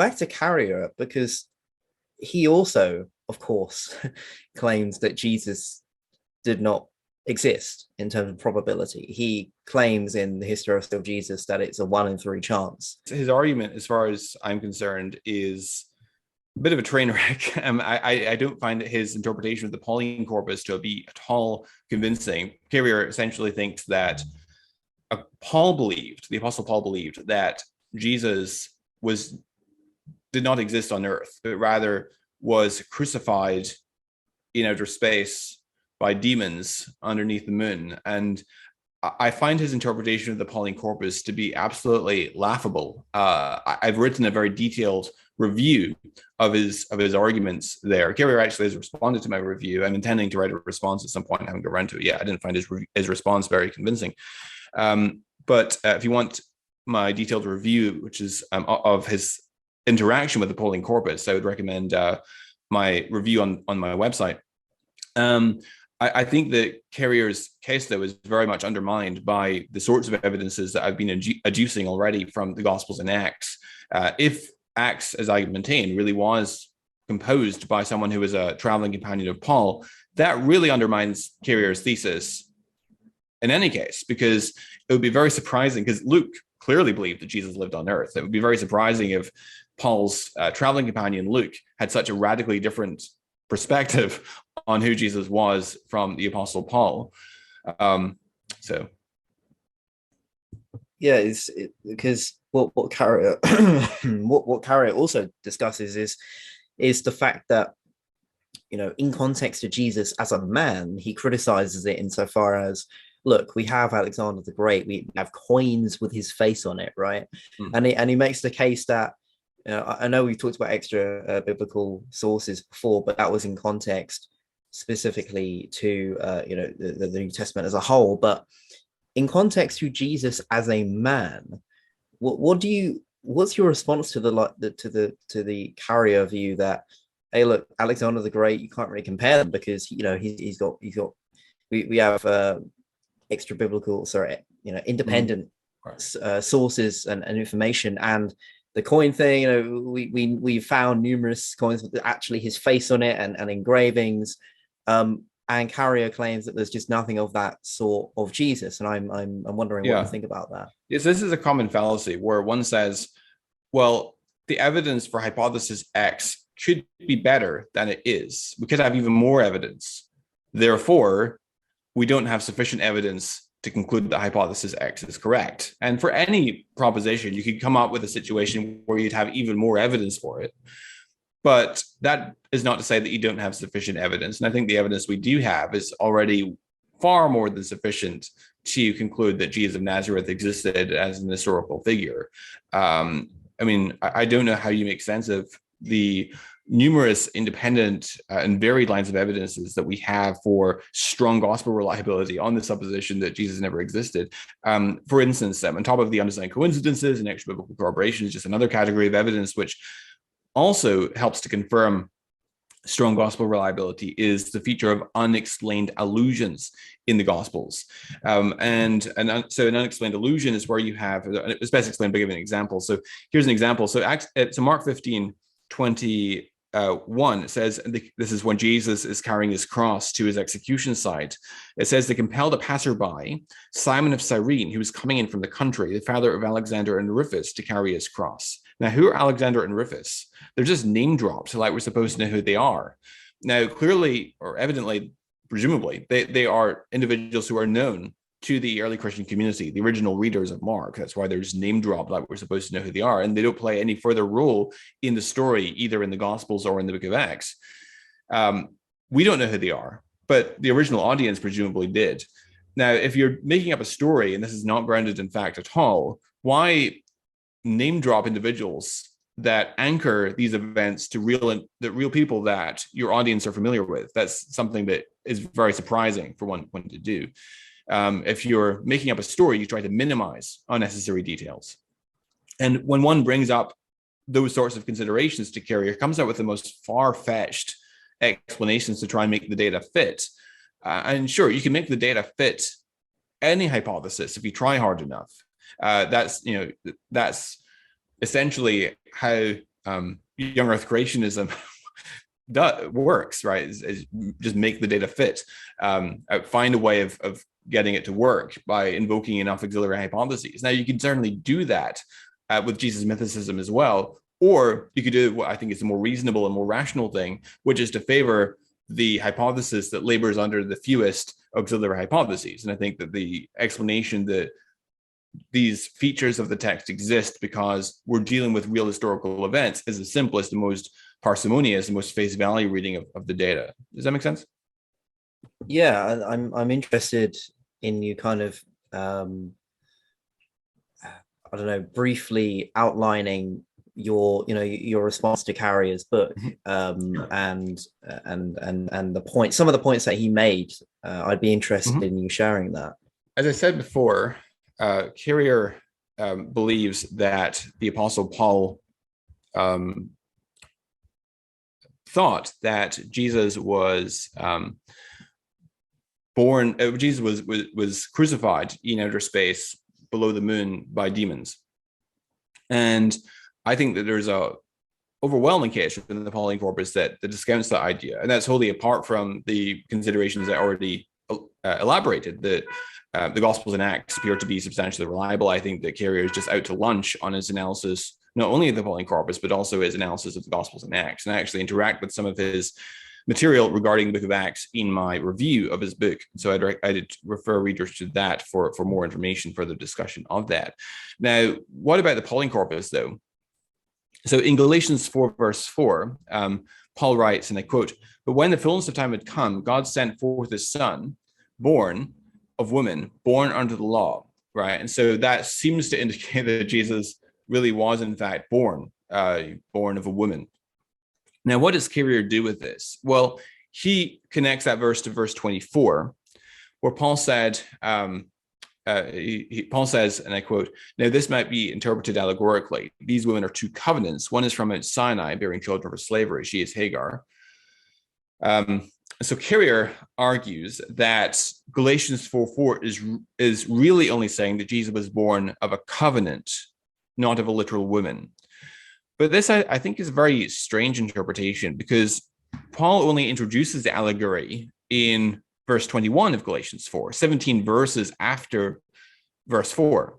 back to Carrier, because he also, of course, claims that Jesus did not exist in terms of probability. He claims in the history of Jesus that it's a 1 in 3 chance. His argument, as far as I'm concerned, is a bit of a train wreck. I don't find his interpretation of the Pauline corpus to be at all convincing. Carrier essentially thinks that the Apostle Paul believed that Jesus did not exist on earth, but rather was crucified in outer space by demons underneath the moon. And I find his interpretation of the Pauline corpus to be absolutely laughable. I've written a very detailed review of his arguments there. Carrier actually has responded to my review. I'm intending to write a response at some point. I haven't got around to it yet. I didn't find his response very convincing. But if you want my detailed review, which is of his interaction with the Pauline corpus, I would recommend my review on my website. I think that Carrier's case, though, is very much undermined by the sorts of evidences that I've been adducing already from the Gospels and Acts. If Acts, as I maintain, really was composed by someone who was a traveling companion of Paul, that really undermines Carrier's thesis in any case, because it would be very surprising, because Luke clearly believed that Jesus lived on earth. It would be very surprising if Paul's traveling companion, Luke, had such a radically different perspective on who Jesus was from the Apostle Paul. Yeah, because what Carrier what Carrier also discusses is the fact that, you know, in context of Jesus as a man, he criticizes it insofar as, look, we have Alexander the Great, we have coins with his face on it, right? And he makes the case that, I know we've talked about extra biblical sources before, but that was in context specifically to the New Testament as a whole. But in context to Jesus as a man, what's your response to the Carrier view that, hey, look, Alexander the Great, you can't really compare them because, you know, he's got we have extra biblical, independent sources and information. And the coin thing, you know, we found numerous coins with actually his face on it and engravings. And Carrier claims that there's just nothing of that sort of Jesus. And I'm wondering what you think about that. Yes, this is a common fallacy where one says, well, the evidence for hypothesis X should be better than it is. We could have even more evidence. Therefore, we don't have sufficient evidence to conclude that hypothesis X is correct. And for any proposition, you could come up with a situation where you'd have even more evidence for it. But that is not to say that you don't have sufficient evidence. And I think the evidence we do have is already far more than sufficient to conclude that Jesus of Nazareth existed as an historical figure. I don't know how you make sense of the numerous independent and varied lines of evidences that we have for strong gospel reliability on the supposition that Jesus never existed. For instance, on top of the undesigned coincidences and extra biblical corroboration is just another category of evidence which also helps to confirm strong gospel reliability is the feature of unexplained allusions in the Gospels. So an unexplained allusion is where you have, it's best explained by giving an example. So here's an example. So Mark 15:21, it says, this is when Jesus is carrying his cross to his execution site. It says, they compelled a passerby, Simon of Cyrene, who was coming in from the country, the father of Alexander and Rufus, to carry his cross. Now, who are Alexander and Rufus? They're just name dropped, like we're supposed to know who they are. Now, clearly, or evidently, presumably, they are individuals who are known to the early Christian community, the original readers of Mark. That's why they're just name dropped, like we're supposed to know who they are. And they don't play any further role in the story, either in the Gospels or in the book of Acts. We don't know who they are, but the original audience presumably did. Now, if you're making up a story, and this is not grounded in fact at all, why name drop individuals that anchor these events to real people that your audience are familiar with? That's something that is very surprising for one to do. If you're making up a story, you try to minimize unnecessary details. And when one brings up those sorts of considerations to Carrier, comes out with the most far-fetched explanations to try and make the data fit. And sure, you can make the data fit any hypothesis if you try hard enough. That's essentially how young Earth creationism works, right? Is just make the data fit, find a way of getting it to work by invoking enough auxiliary hypotheses. Now, you can certainly do that with Jesus mythicism as well, or you could do what I think is the more reasonable and more rational thing, which is to favor the hypothesis that labors under the fewest auxiliary hypotheses. And I think that the explanation that these features of the text exist because we're dealing with real historical events is the simplest, the most parsimonious, and most face value reading of the data. Does that make sense? Yeah, I'm interested in you kind of I don't know, briefly outlining your response to Carrier's book, and the point, some of the points that he made. I'd be interested in you sharing that. As I said before, Carrier believes that the Apostle Paul thought that Jesus was born. Jesus was crucified in outer space below the moon by demons, and I think that there's a overwhelming case within the Pauline corpus that discounts that idea, and that's wholly apart from the considerations that I already elaborated. That the Gospels and Acts appear to be substantially reliable. I think that Carrier is just out to lunch on his analysis, not only of the Pauline corpus, but also his analysis of the Gospels and Acts. And I actually interact with some of his material regarding the book of Acts in my review of his book. So I'd refer readers to that for more information, further discussion of that. Now, what about the Pauline corpus, though? So in Galatians 4, verse 4, Paul writes, and I quote, "But when the fullness of time had come, God sent forth his son, born of woman, born under the law," right? And so that seems to indicate that Jesus really was, in fact, born of a woman. Now, what does Carrier do with this? Well, he connects that verse to verse 24, where Paul said, Paul says, and I quote, "Now this might be interpreted allegorically. These women are two covenants. One is from Mount Sinai, bearing children for slavery. She is Hagar." So Carrier argues that Galatians 4:4 is really only saying that Jesus was born of a covenant, not of a literal woman. But this, I think, is a very strange interpretation, because Paul only introduces the allegory in verse 21 of Galatians 4, 17 verses after verse 4.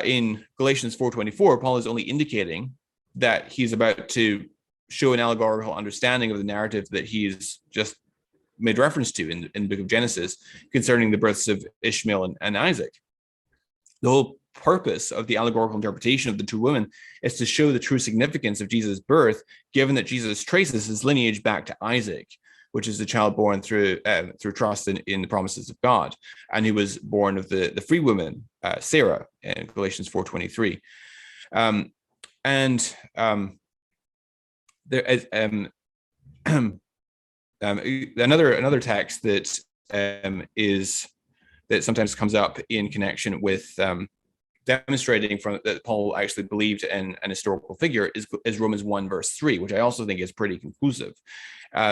In Galatians 4:24, Paul is only indicating that he's about to show an allegorical understanding of the narrative that he's just made reference to in the book of Genesis concerning the births of Ishmael and Isaac. The whole purpose of the allegorical interpretation of the two women is to show the true significance of Jesus' birth, given that Jesus traces his lineage back to Isaac, which is the child born through trust in the promises of God, and he was born of the free woman, Sarah, in Galatians 4:23. There is another text that that sometimes comes up in connection with demonstrating that Paul actually believed in an historical figure is Romans 1 verse 3, which I also think is pretty conclusive.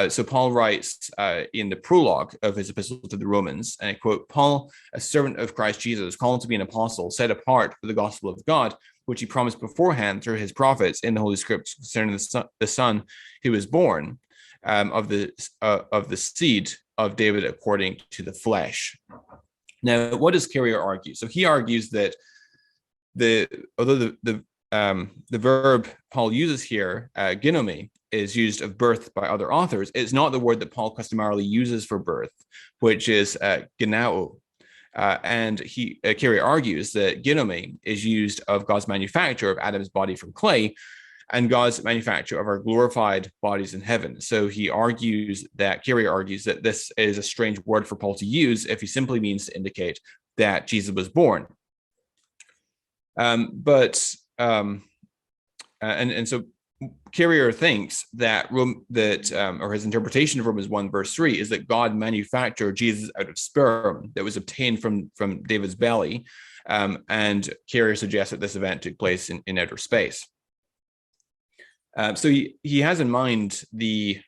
So Paul writes in the prologue of his epistle to the Romans, and I quote, "Paul, a servant of Christ Jesus, called to be an apostle, set apart for the gospel of God, which he promised beforehand through his prophets in the Holy Scriptures concerning the son who was born of the seed of David according to the flesh." Now, what does Carrier argue? So he argues that although the verb Paul uses here, ginome, is used of birth by other authors, it's not the word that Paul customarily uses for birth, which is genao. And Carrier argues that ginome is used of God's manufacture of Adam's body from clay and God's manufacture of our glorified bodies in heaven. So Carrier argues that this is a strange word for Paul to use if he simply means to indicate that Jesus was born. So Carrier thinks that or his interpretation of Romans 1 verse 3 is that God manufactured Jesus out of sperm that was obtained from David's belly, and Carrier suggests that this event took place in outer space. So he has in mind the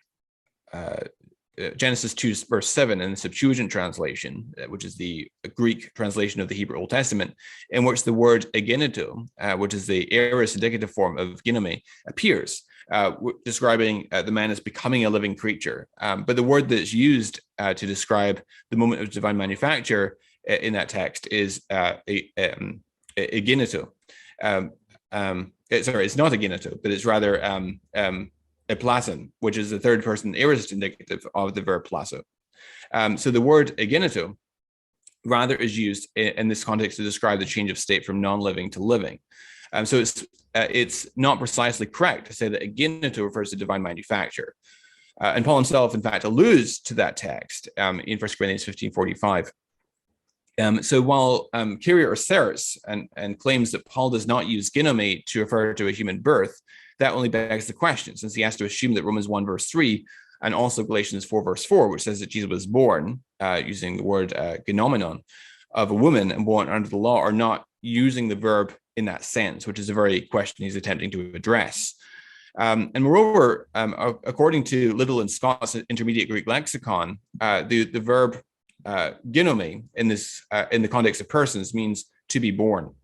Genesis 2 verse 7 in the Septuagint translation, which is the Greek translation of the Hebrew Old Testament, in which the word egeneto, which is the aorist indicative form of ginome, appears. describing the man as becoming a living creature. But the word that's used to describe the moment of divine manufacture in that text is egeneto. It's not egeneto, but it's rather eplason, which is the third person aorist indicative of the verb plaso. So the word egeneto rather is used in this context to describe the change of state from non-living to living. So it's not precisely correct to say that egeneto refers to divine manufacture. And Paul himself, in fact, alludes to that text in 1 Corinthians 15:45. So while Kyrie asserts and claims that Paul does not use ginome to refer to a human birth, that only begs the question, since he has to assume that Romans 1 verse 3 and also Galatians 4 verse 4, which says that Jesus was born using the word genomenon of a woman and born under the law, are not using the verb in that sense, which is a very question he's attempting to address. And moreover, according to Liddell and Scott's intermediate Greek lexicon, the verb genome in the context of persons means to be born.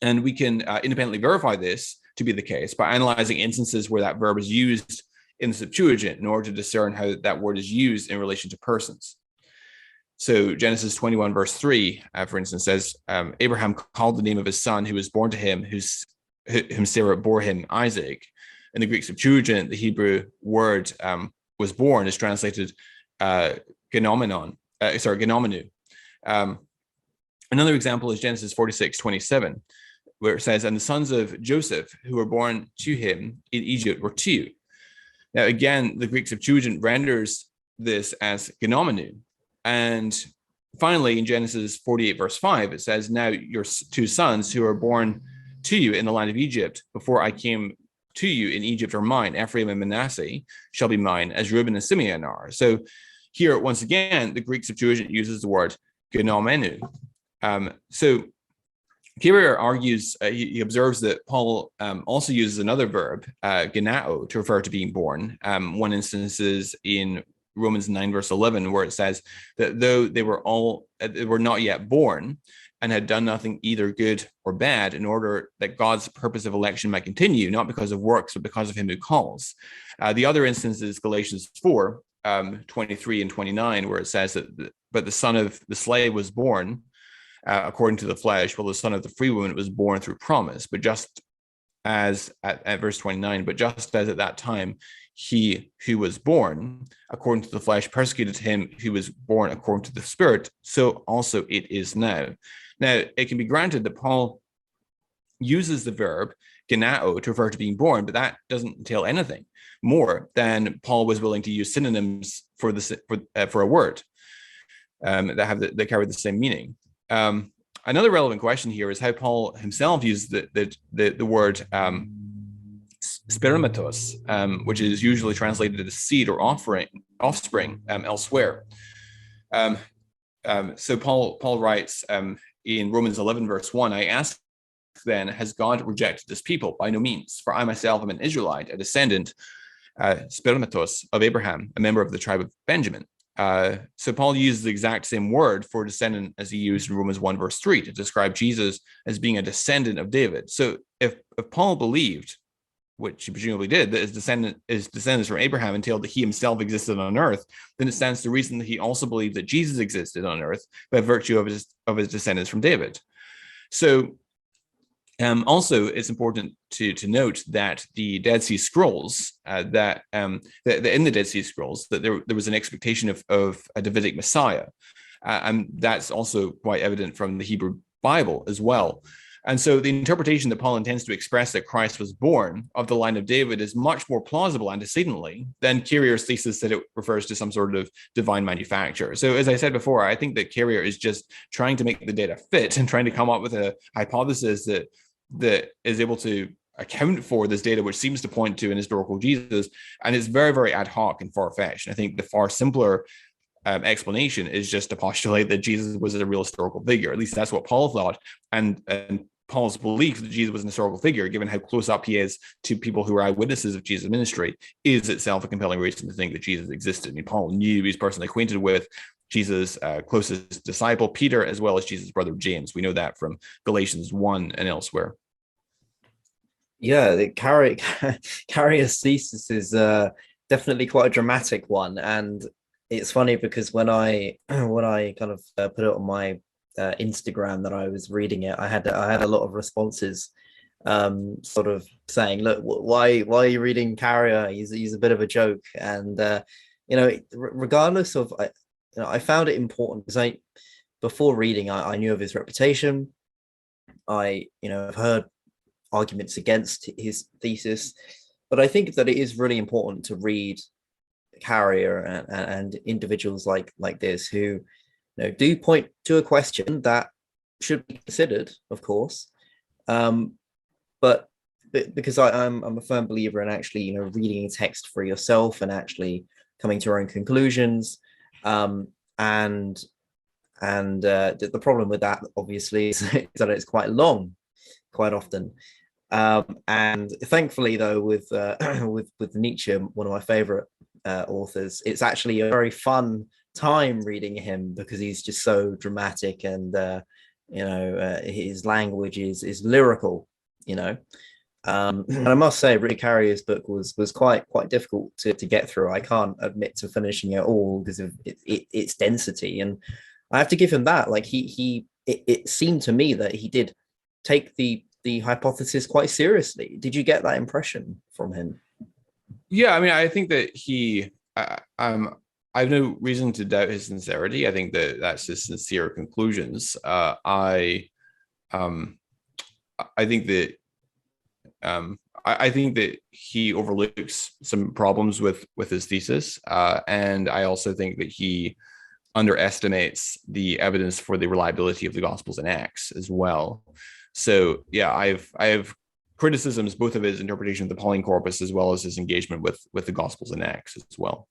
And we can independently verify this to be the case by analyzing instances where that verb is used in the Septuagint in order to discern how that word is used in relation to persons. So Genesis 21 verse 3, for instance, says, Abraham called the name of his son who was born to him, whom Sarah bore him, Isaac. In the Greek Septuagint, the Hebrew word was born is translated genomenu. Another example is Genesis 46:27, where it says, and the sons of Joseph who were born to him in Egypt were two. Now, again, the Greek Septuagint renders this as genomenu. And finally, in Genesis 48 verse 5, it says, now your two sons who are born to you in the land of Egypt before I came to you in Egypt are mine. Ephraim and Manasseh shall be mine, as Reuben and Simeon are. So here, once again, the Greek Septuagint uses the word genomenu. So Kyrie argues, he observes that Paul also uses another verb, genao, to refer to being born. One instance is in Romans 9 verse 11, where it says that though they were not yet born and had done nothing either good or bad, in order that God's purpose of election might continue, not because of works, but because of him who calls. The other instance is Galatians 4, 23 and 29, where it says that, but the son of the slave was born according to the flesh, while the son of the free woman was born through promise. But just as at verse 29, but just as at that time, he who was born according to the flesh persecuted him who was born according to the spirit, so also it is now. Now, it can be granted that Paul uses the verb genao to refer to being born, but that doesn't entail anything more than Paul was willing to use synonyms for a word that carry the same meaning. Another relevant question here is how Paul himself used the word spermatos, which is usually translated as seed or offspring elsewhere. So Paul writes in Romans 11 verse 1, I ask then, has God rejected this people? By no means, for I myself am an Israelite, a descendant, spermatos, of Abraham, a member of the tribe of Benjamin. So Paul uses the exact same word for descendant as he used in Romans 1 verse 3 to describe Jesus as being a descendant of David. So if Paul believed, which he presumably did, that his descendants from Abraham entailed that he himself existed on earth, then it stands to reason that he also believed that Jesus existed on earth by virtue of his descendants from David. So also, it's important to note that the Dead Sea Scrolls, that in the Dead Sea Scrolls, that there was an expectation of a Davidic Messiah, and that's also quite evident from the Hebrew Bible as well. And so the interpretation that Paul intends to express that Christ was born of the line of David is much more plausible antecedently than Carrier's thesis that it refers to some sort of divine manufacture. So as I said before, I think that Carrier is just trying to make the data fit and trying to come up with a hypothesis that is able to account for this data, which seems to point to an historical Jesus, and it's very, very ad hoc and far-fetched. I think the far simpler explanation is just to postulate that Jesus was a real historical figure. At least that's what Paul thought, and Paul's belief that Jesus was an historical figure, given how close up he is to people who are eyewitnesses of Jesus' ministry, is itself a compelling reason to think that Jesus existed. I mean, Paul knew, he was personally acquainted with Jesus' closest disciple, Peter, as well as Jesus' brother James. We know that from Galatians 1 and elsewhere. Yeah, the Carrier's thesis is definitely quite a dramatic one, and it's funny because when I kind of put it on my Instagram that I was reading it, I had a lot of responses, sort of saying, "Look, why are you reading Carrier? He's a bit of a joke," and you know, regardless of, I found it important because I before reading, I knew of his reputation. I've heard arguments against his thesis. But I think that it is really important to read Carrier and individuals like this who do point to a question that should be considered, of course. Um, but because I'm a firm believer in actually reading a text for yourself and actually coming to your own conclusions. Um, and the problem with that obviously is that it's quite long, quite often. And thankfully, though, with with Nietzsche, one of my favorite authors, it's actually a very fun time reading him because he's just so dramatic and his language is lyrical. You know, and I must say, Rick Carrier's book was quite difficult to get through. I can't admit to finishing it all because of its density, and I have to give him that. Like it seemed to me that he did take the hypothesis quite seriously. Did you get that impression from him? Yeah, I mean, I think that I have no reason to doubt his sincerity. I think that that's his sincere conclusions. Um, I think that I think that he overlooks some problems with his thesis, and I also think that he underestimates the evidence for the reliability of the Gospels and Acts as well. So yeah, I have criticisms both of his interpretation of the Pauline corpus as well as his engagement with the Gospels and Acts as well.